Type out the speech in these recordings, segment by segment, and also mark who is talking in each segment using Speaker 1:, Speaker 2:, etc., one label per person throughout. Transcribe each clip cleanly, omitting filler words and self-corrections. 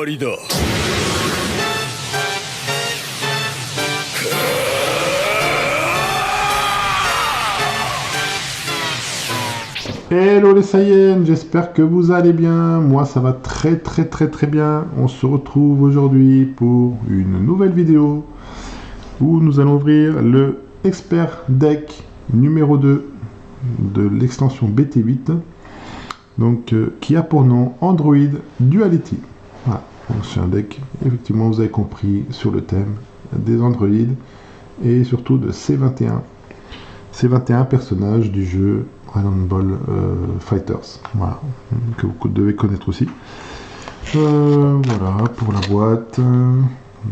Speaker 1: わりだ。
Speaker 2: Hello les Saiyans, j'espère que vous allez bien. Moi ça va très bien. On se retrouve aujourd'hui pour une nouvelle vidéo où nous allons ouvrir le Expert Deck numéro 2 de l'extension BT8, donc qui a pour nom Android Duality. Voilà, c'est un deck, effectivement vous avez compris, sur le thème des androïdes et surtout de C21. C21 personnages du jeu Dragon Ball Fighters, voilà, que vous devez connaître aussi. Voilà pour la boîte.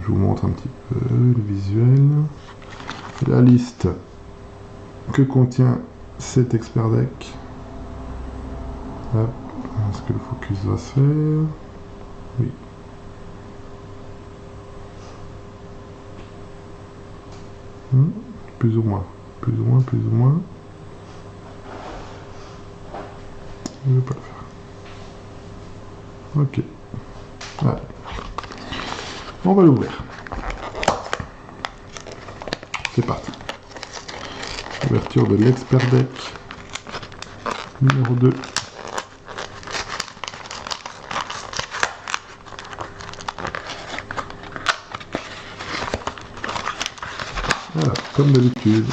Speaker 2: Je vous montre un petit peu le visuel. La liste que contient cet expert deck. Hop. Est-ce que le focus va se faire? Oui. Plus ou moins. Plus ou moins. Je ne vais pas le faire. Ok. Voilà. On va l'ouvrir. C'est parti. Ouverture de l'expert deck numéro 2. Voilà, comme d'habitude.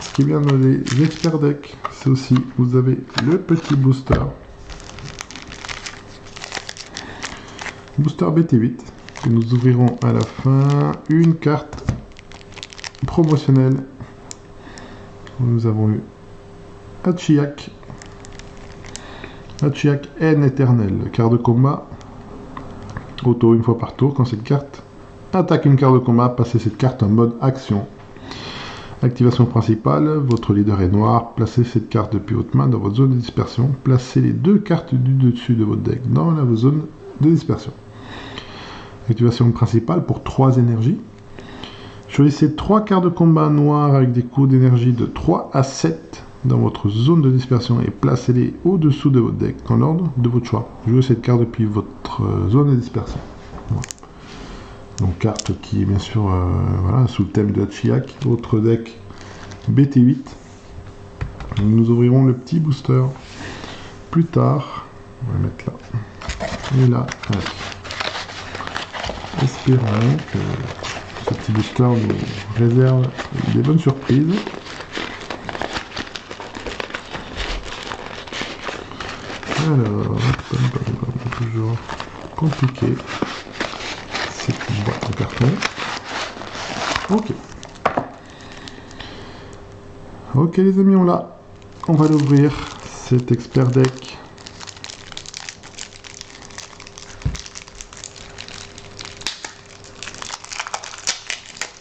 Speaker 2: Ce qui vient dans les experts decks, c'est aussi, vous avez le petit booster. Booster BT8, que nous ouvrirons à la fin. Une carte promotionnelle. Nous avons eu Hachiyak N éternel, carte de combat. Auto une fois par tour. Quand cette carte attaque une carte de combat, passez cette carte en mode action. Activation principale, votre leader est noir, placez cette carte depuis haute main dans votre zone de dispersion, placez les deux cartes du dessus de votre deck dans la zone de dispersion. Activation principale pour 3 énergies. Choisissez 3 cartes de combat noires avec des coûts d'énergie de 3 à 7 dans votre zone de dispersion et placez-les au-dessous de votre deck dans l'ordre de votre choix. Jouez cette carte depuis votre zone de dispersion. Voilà. Donc carte qui est bien sûr voilà, sous le thème de Hachiyak, autre deck BT8. Nous ouvrirons le petit booster plus tard. On va le mettre là. Et là, allez. Espérons que ce petit booster nous réserve des bonnes surprises. Alors, toujours compliqué. C'est une boîte en carton. Ok. Ok les amis, on va l'ouvrir, cet expert deck.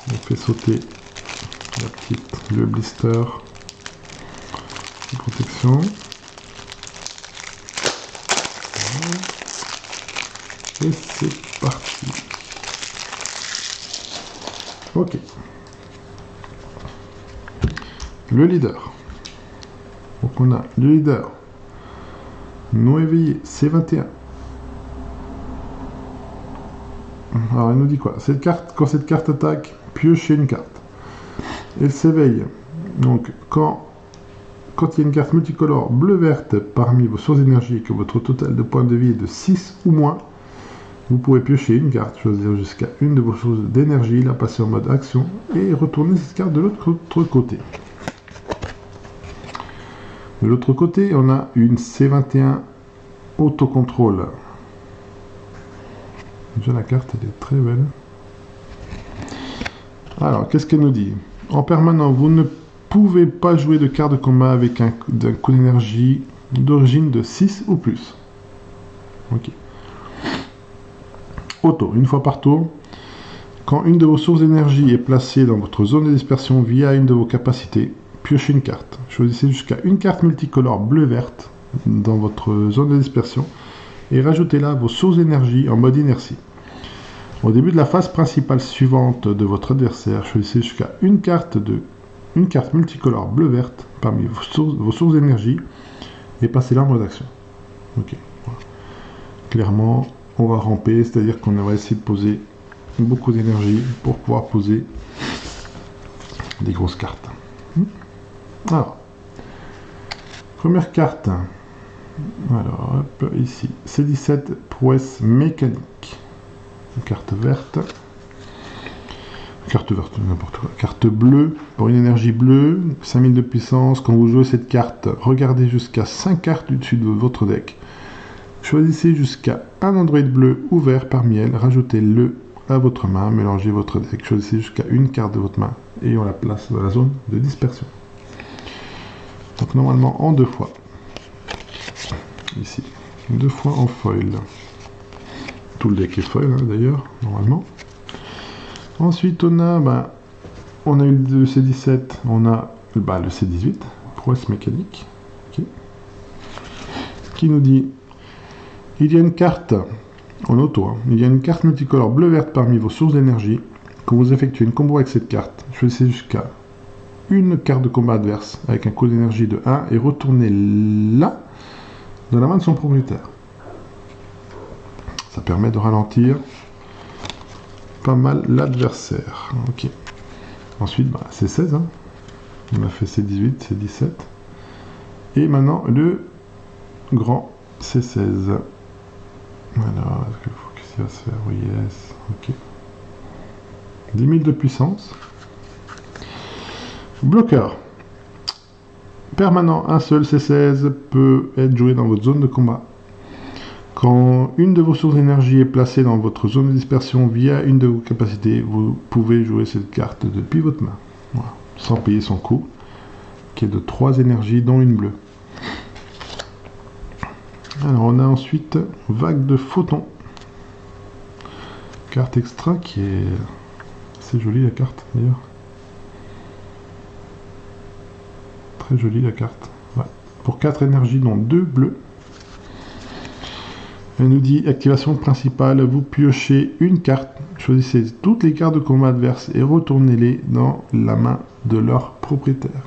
Speaker 2: On fait sauter le blister de protection. Et c'est parti. Ok. Le leader. Donc on a le leader non éveillé C21. Alors il nous dit quoi? Cette carte, quand cette carte attaque, piochez une carte. Elle s'éveille. Donc quand il y a une carte multicolore bleu-verte parmi vos sources d'énergie et que votre total de points de vie est de 6 ou moins, vous pouvez piocher une carte, choisir jusqu'à une de vos sources d'énergie, la passer en mode action et retourner cette carte de l'autre côté. De l'autre côté, on a une C21 autocontrôle. Déjà la carte elle est très belle. Alors, qu'est-ce qu'elle nous dit? En permanent, vous ne pouvez pas jouer de carte de combat avec un coût d'énergie d'origine de 6 ou plus. Ok. Auto, une fois par tour. Quand une de vos sources d'énergie est placée dans votre zone de dispersion via une de vos capacités, piochez une carte. Choisissez jusqu'à une carte multicolore bleu-verte dans votre zone de dispersion et rajoutez-la à vos sources d'énergie en mode inertie. Au début de la phase principale suivante de votre adversaire, choisissez jusqu'à une carte multicolore bleu-verte parmi vos sources d'énergie et passez-la en mode action. Ok. Voilà. Clairement, on va ramper, c'est-à-dire qu'on va essayer de poser beaucoup d'énergie pour pouvoir poser des grosses cartes. Alors, première carte. Alors, hop, ici, C17, prouesse mécanique. Une carte verte. Carte verte, n'importe quoi. Carte bleue, pour une énergie bleue, 5000 de puissance. Quand vous jouez cette carte, regardez jusqu'à 5 cartes au-dessus de votre deck. Choisissez jusqu'à un android bleu ou vert parmi elles, rajoutez-le à votre main, mélangez votre deck, choisissez jusqu'à une carte de votre main et on la place dans la zone de dispersion. Donc normalement en 2 fois. Ici, 2 fois en foil. Tout le deck est foil hein, d'ailleurs, normalement. Ensuite on a eu le C17, on a le C18, prouesse mécanique, okay, qui nous dit il y a une carte en auto, hein, il y a une carte multicolore bleu-verte parmi vos sources d'énergie. Quand vous effectuez une combo avec cette carte, choisissez jusqu'à une carte de combat adverse avec un coût d'énergie de 1 et retournez-la dans la main de son propriétaire. Ça permet de ralentir pas mal l'adversaire. Ok. Ensuite, c'est 16. Hein. On a fait C18, C17. Et maintenant, le grand C16. Alors, qu'est-ce qu'il va se faire? Oui, yes. Ok. 10 000 de puissance. Bloqueur. Permanent, un seul C16 peut être joué dans votre zone de combat. Quand une de vos sources d'énergie est placée dans votre zone de dispersion via une de vos capacités, vous pouvez jouer cette carte depuis votre main, voilà, sans payer son coût, qui est de 3 énergies, dont une bleue. Alors on a ensuite Vague de photons. Carte extra qui est assez jolie la carte d'ailleurs. Très jolie la carte. Ouais. Pour 4 énergies, dont 2 bleues. Elle nous dit activation principale, vous piochez une carte, choisissez toutes les cartes de combat adverses et retournez-les dans la main de leur propriétaire.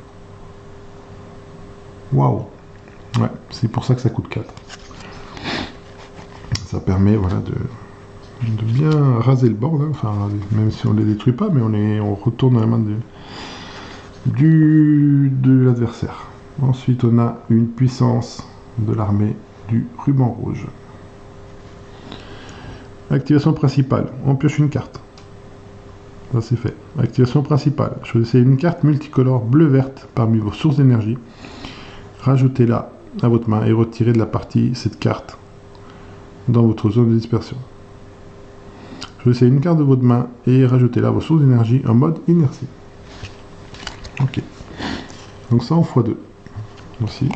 Speaker 2: Waouh! Ouais, c'est pour ça que ça coûte 4. Ça permet voilà, de bien raser le board, hein. Enfin, même si on ne les détruit pas, mais on retourne dans la main de l'adversaire. Ensuite, on a une puissance de l'armée du ruban rouge. Activation principale, on pioche une carte. Ça c'est fait. Activation principale, choisissez une carte multicolore bleu-verte parmi vos sources d'énergie. Rajoutez-la à votre main et retirez de la partie cette carte dans votre zone de dispersion. Choisissez une carte de votre main et rajoutez-la à vos sources d'énergie en mode inertie. Ok. Donc ça en x2. Aussi.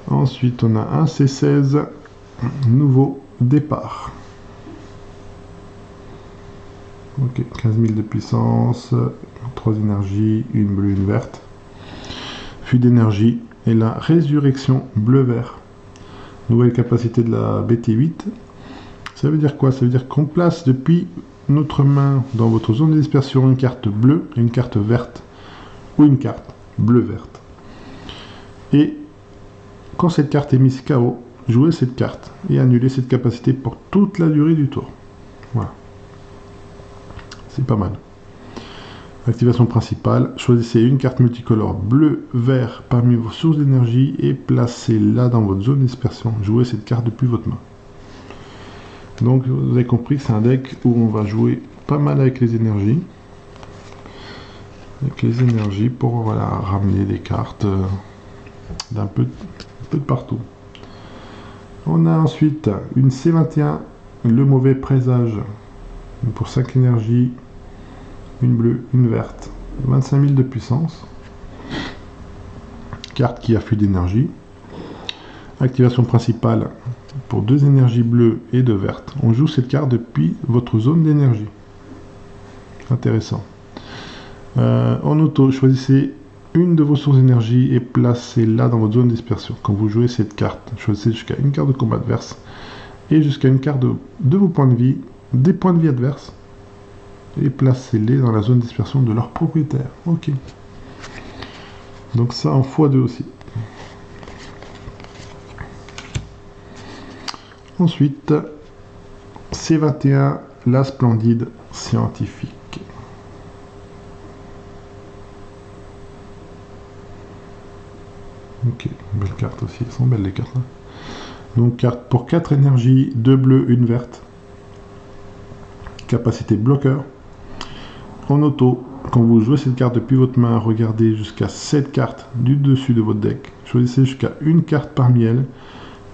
Speaker 2: Ensuite on a un C16. Nouveau départ. Ok, 15 000 de puissance, 3 énergies, une bleue, une verte. Fuite d'énergie et la résurrection bleu-vert. Nouvelle capacité de la BT8. Ça veut dire quoi? Ça veut dire qu'on place depuis notre main dans votre zone de dispersion une carte bleue, une carte verte ou une carte bleu-verte. Et quand cette carte est mise KO, jouez cette carte et annulez cette capacité pour toute la durée du tour. Voilà. C'est pas mal. Activation principale, choisissez une carte multicolore bleu-vert parmi vos sources d'énergie et placez-la dans votre zone de dispersion. Jouez cette carte depuis votre main. Donc vous avez compris que c'est un deck où on va jouer pas mal avec les énergies. Avec les énergies pour voilà, ramener des cartes d'un peu de partout. On a ensuite une C21, le mauvais présage, pour 5 énergies, une bleue, une verte, 25 000 de puissance. Carte qui affûte d'énergie. Activation principale pour 2 énergies bleues et 2 vertes. On joue cette carte depuis votre zone d'énergie. Intéressant. En auto, choisissez une de vos sources d'énergie et placez-la dans votre zone de dispersion. Quand vous jouez cette carte, choisissez jusqu'à une carte de combat adverse et jusqu'à une carte de vos points de vie, des points de vie adverses, et placez-les dans la zone de dispersion de leur propriétaire. Ok. Donc ça en x2 aussi. Ensuite, C21, la splendide scientifique. Ok, belle carte aussi, elles sont belles les cartes là. Donc carte pour 4 énergies, 2 bleues, 1 verte. Capacité bloqueur. En auto, quand vous jouez cette carte depuis votre main, regardez jusqu'à 7 cartes du dessus de votre deck. Choisissez jusqu'à une carte parmi elles.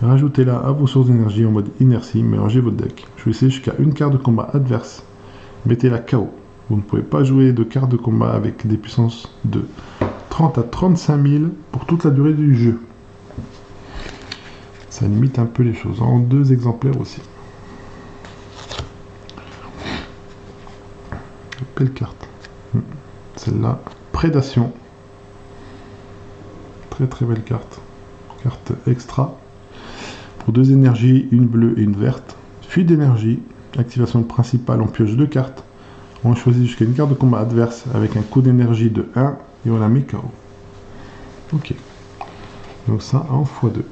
Speaker 2: Rajoutez-la à vos sources d'énergie en mode inertie, mélangez votre deck. Choisissez jusqu'à une carte de combat adverse. Mettez-la KO. Vous ne pouvez pas jouer de cartes de combat avec des puissances de 30 à 35 000 pour toute la durée du jeu. Ça limite un peu les choses. En 2 exemplaires aussi. Belle carte. Celle-là, Prédation. Très très belle carte. Carte extra. Pour 2 énergies, une bleue et une verte. Fuite d'énergie. Activation principale, on pioche 2 cartes. On choisit jusqu'à une carte de combat adverse avec un coût d'énergie de 1 et on la met KO. Ok. Donc ça en x2.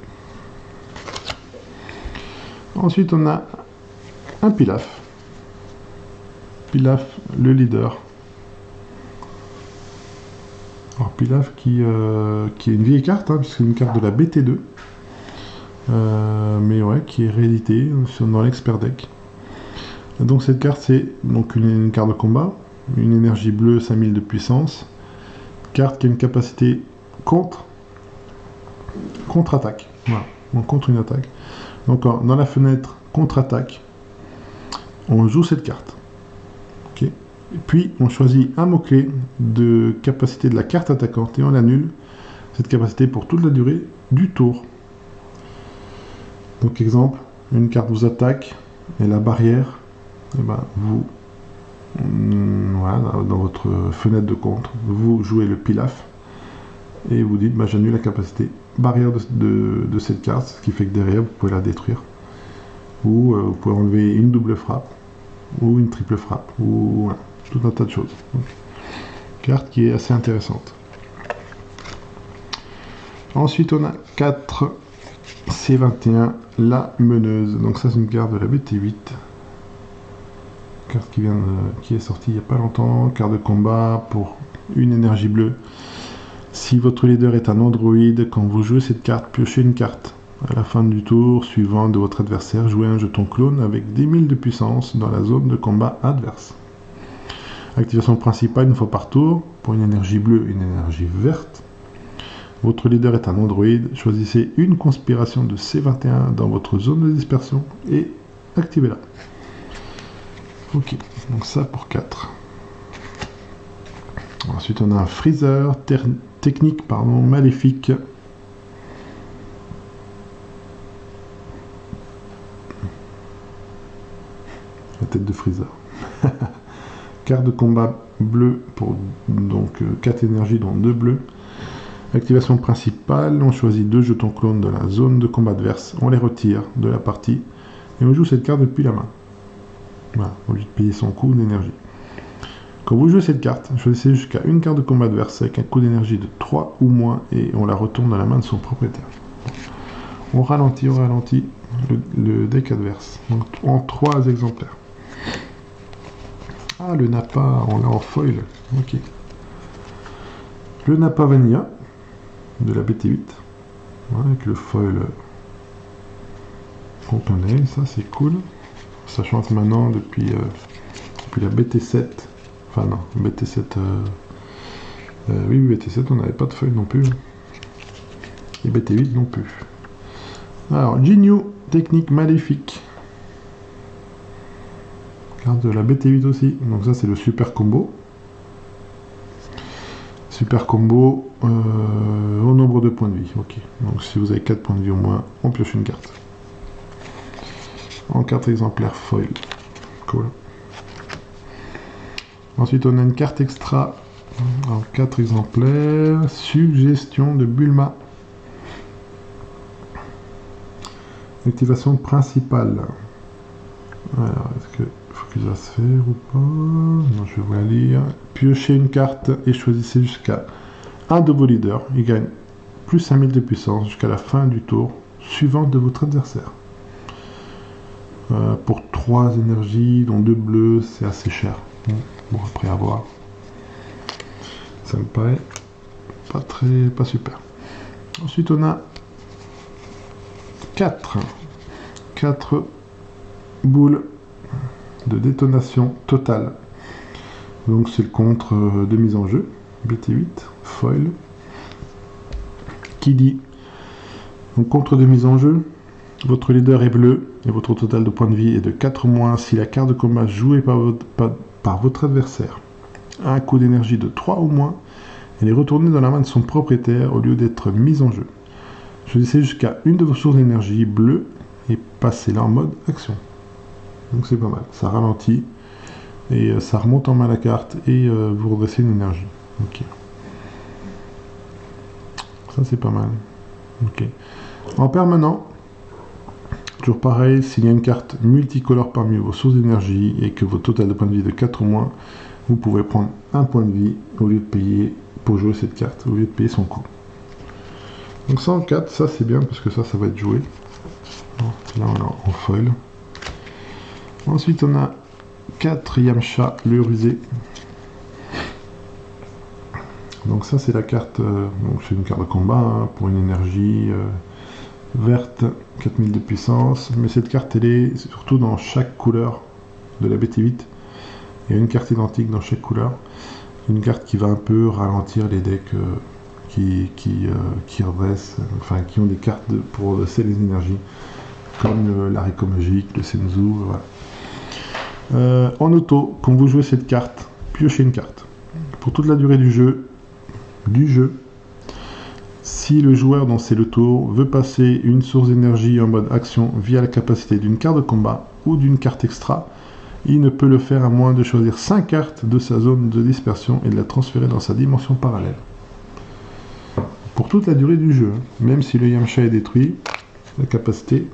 Speaker 2: Ensuite, on a un Pilaf. Pilaf, le leader. Alors Pilaf qui est une vieille carte, hein, puisque c'est une carte de la BT2. Mais ouais, qui est rééditée dans l'expert deck. Donc cette carte, c'est donc une carte de combat, une énergie bleue, 5000 de puissance. Carte qui a une capacité contre-attaque. Voilà, donc contre une attaque. Donc dans la fenêtre contre-attaque, on joue cette carte. Ok. Et puis on choisit un mot-clé de capacité de la carte attaquante et on annule cette capacité pour toute la durée du tour. Donc exemple, une carte vous attaque et la barrière, et ben vous, voilà, dans votre fenêtre de contre, vous jouez le Pilaf et vous dites bah, j'annule la capacité barrière de cette carte, ce qui fait que derrière vous pouvez la détruire. Ou vous pouvez enlever une double frappe ou une triple frappe ou voilà, tout un tas de choses. Donc, carte qui est assez intéressante. Ensuite on a 4 C21, la meneuse. Donc ça c'est une carte de la BT8. Carte qui est sortie il n'y a pas longtemps. Carte de combat pour une énergie bleue. Si votre leader est un androïde, quand vous jouez cette carte, piochez une carte. À la fin du tour suivant de votre adversaire, jouez un jeton clone avec 10 000 de puissance dans la zone de combat adverse. Activation principale une fois par tour pour une énergie bleue et une énergie verte. Votre leader est un androïde, choisissez une conspiration de C21 dans votre zone de dispersion et activez-la. Ok, donc ça pour 4. Ensuite on a un Freezer technique maléfique. La tête de Freezer. Carte de combat bleu pour donc 4 énergies dont 2 bleus. Activation principale, on choisit 2 jetons clones de la zone de combat adverse, on les retire de la partie et on joue cette carte depuis la main. Voilà, au lieu de payer son coût d'énergie. Quand vous jouez cette carte, choisissez jusqu'à une carte de combat adverse avec un coût d'énergie de 3 ou moins et on la retourne dans la main de son propriétaire. On ralentit le deck adverse, donc en 3 exemplaires. Ah, le Nappa, on l'a en foil, ok. Le Nappa Vanilla de la BT8, voilà, avec le foil qu'on connaît, ça c'est cool. Sachant que maintenant, depuis la BT7, enfin non, BT7, oui, BT7, on n'avait pas de foil non plus. Et BT8 non plus. Alors, Jinyu, technique maléfique. Carte de la BT8 aussi. Donc ça, c'est le super combo. Super combo au nombre de points de vie. Ok. Donc si vous avez 4 points de vie au moins, on pioche une carte. En 4 exemplaires foil. Cool. Ensuite, on a une carte extra en 4 exemplaires. Suggestion de Bulma. Activation principale. Alors, est-ce que faut qu'il va se faire ou pas? Non, je vais vous la lire. Piochez une carte et choisissez jusqu'à un de vos leaders. Il gagne plus 5000 de puissance jusqu'à la fin du tour suivant de votre adversaire. pour 3 énergies, dont 2 bleus, c'est assez cher. Bon, après à voir. Ça me paraît pas super. Ensuite, on a 4 boules de détonation totale. Donc c'est le contre de mise en jeu. BT8, foil. Qui dit donc contre de mise en jeu, votre leader est bleu et votre total de points de vie est de 4- si la carte de combat jouée par votre adversaire a un coût d'énergie de 3 ou moins, elle est retournée dans la main de son propriétaire au lieu d'être mise en jeu. Choisissez jusqu'à une de vos sources d'énergie bleue et passez-la en mode action. Donc c'est pas mal, ça ralentit et ça remonte en main la carte et vous redressez une énergie. Ok. Ça c'est pas mal. Ok. En permanent, toujours pareil, s'il y a une carte multicolore parmi vos sources d'énergie et que votre total de points de vie est de 4 ou moins, vous pouvez prendre un point de vie au lieu de payer pour jouer cette carte, au lieu de payer son coût. Donc 104, ça c'est bien parce que ça va être joué. Là on est en foil. Ensuite on a 4 Yamcha, le rusé. Donc ça c'est la carte, donc c'est une carte de combat hein, pour une énergie verte, 4000 de puissance. Mais cette carte elle est surtout dans chaque couleur de la BT8. Il y a une carte identique dans chaque couleur. Une carte qui va un peu ralentir les decks qui redressent, enfin qui ont des cartes pour redresser les énergies, comme l'Haricot Magique, le Senzu, voilà. En auto, quand vous jouez cette carte, piochez une carte. Pour toute la durée du jeu, si le joueur dont c'est le tour veut passer une source d'énergie en mode action via la capacité d'une carte de combat ou d'une carte extra, il ne peut le faire à moins de choisir 5 cartes de sa zone de dispersion et de la transférer dans sa dimension parallèle. Pour toute la durée du jeu, même si le Yamcha est détruit, la capacité,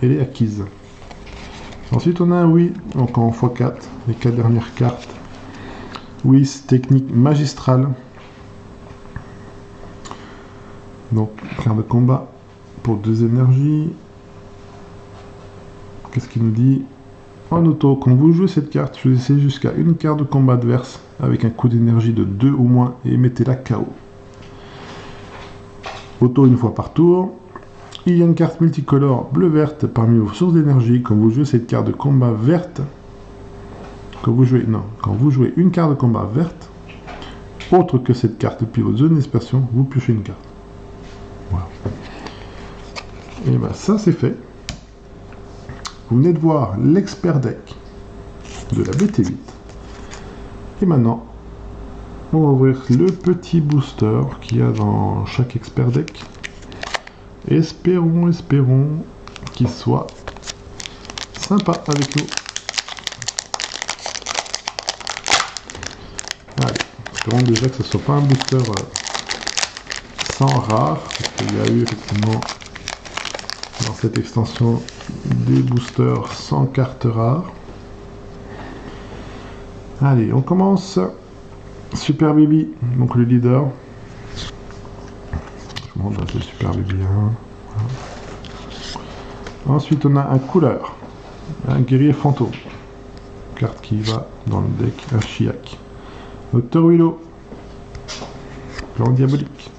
Speaker 2: elle est acquise. Ensuite, on a un Whis, donc en x4, les 4 dernières cartes. Whis, technique magistrale. Donc, carte de combat pour 2 énergies. Qu'est-ce qu'il nous dit ? En auto, quand vous jouez cette carte, choisissez jusqu'à une carte de combat adverse avec un coût d'énergie de 2 ou moins et mettez-la KO. Auto une fois par tour. Il y a une carte multicolore bleu-verte parmi vos sources d'énergie. Quand vous jouez cette carte de combat verte, quand vous jouez une carte de combat verte, autre que cette carte depuis votre zone d'expression, vous piochez une carte. Voilà. Et bien ça c'est fait. Vous venez de voir l'expert deck de la BT8. Et maintenant, on va ouvrir le petit booster qu'il y a dans chaque expert deck. Espérons qu'il soit sympa avec nous. Allez, espérons déjà que ce ne soit pas un booster sans rare, parce qu'il y a eu effectivement dans cette extension des boosters sans cartes rares. Allez, on commence. Super Baby, donc le leader. Je montre un peu Super Baby 1. Voilà. Ensuite, on a un couleur, un guerrier fantôme. Carte qui va dans le deck, un Chiac. Dr Willow, plan diabolique.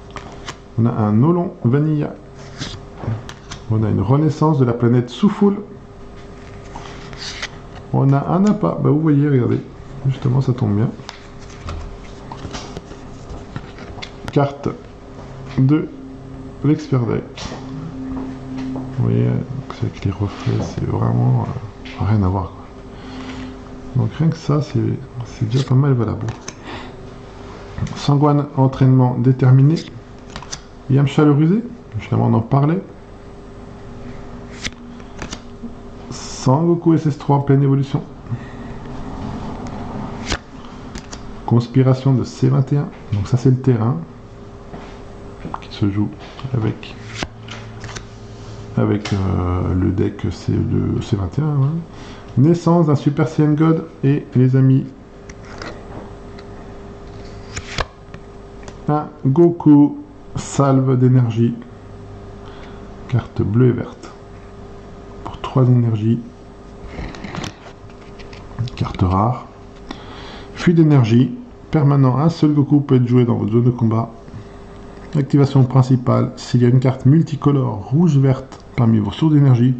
Speaker 2: On a un Nolon Vanilla. On a une renaissance de la planète Soufoul. On a un Nappa, bah vous voyez, regardez, justement ça tombe bien. Carte de l'expert deck. Vous voyez, avec les reflets, c'est vraiment rien à voir, quoi. Donc rien que ça, c'est déjà pas mal valable. Sangwan, entraînement déterminé. Yamcha le rusé, justement on en parlait. Sangoku SS3 en pleine évolution. Conspiration de C21, donc ça c'est le terrain qui se joue avec le deck C21. Hein. Naissance d'un Super Saiyan God et les amis. Un Goku salve d'énergie. Carte bleue et verte. Pour 3 énergies. Carte rare. Fuite d'énergie. Permanent, un seul Goku peut être joué dans votre zone de combat. Activation principale, s'il y a une carte multicolore rouge-verte parmi vos sources d'énergie,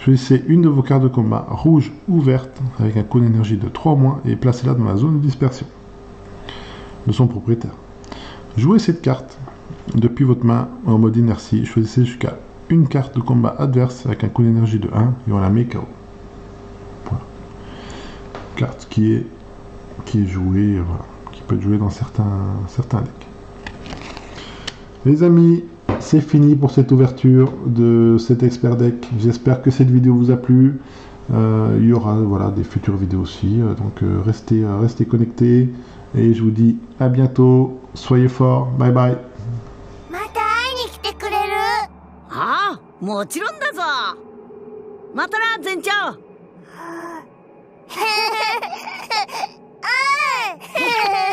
Speaker 2: choisissez une de vos cartes de combat, rouge ou verte, avec un coût d'énergie de 3 moins et placez-la dans la zone de dispersion de son propriétaire. Jouez cette carte depuis votre main en mode inertie, choisissez jusqu'à une carte de combat adverse avec un coût d'énergie de 1 et on la met KO. Voilà. Carte qui est jouée, voilà, qui peut être jouée dans certains decks. Les amis, c'est fini pour cette ouverture de cet expert deck. J'espère que cette vidéo vous a plu. Il y aura voilà, des futures vidéos aussi, donc restez connectés et je vous dis à bientôt. Soyez forts, bye bye.
Speaker 1: また会いに来てくれる？ああ、もちろんだぞ。またな、全長。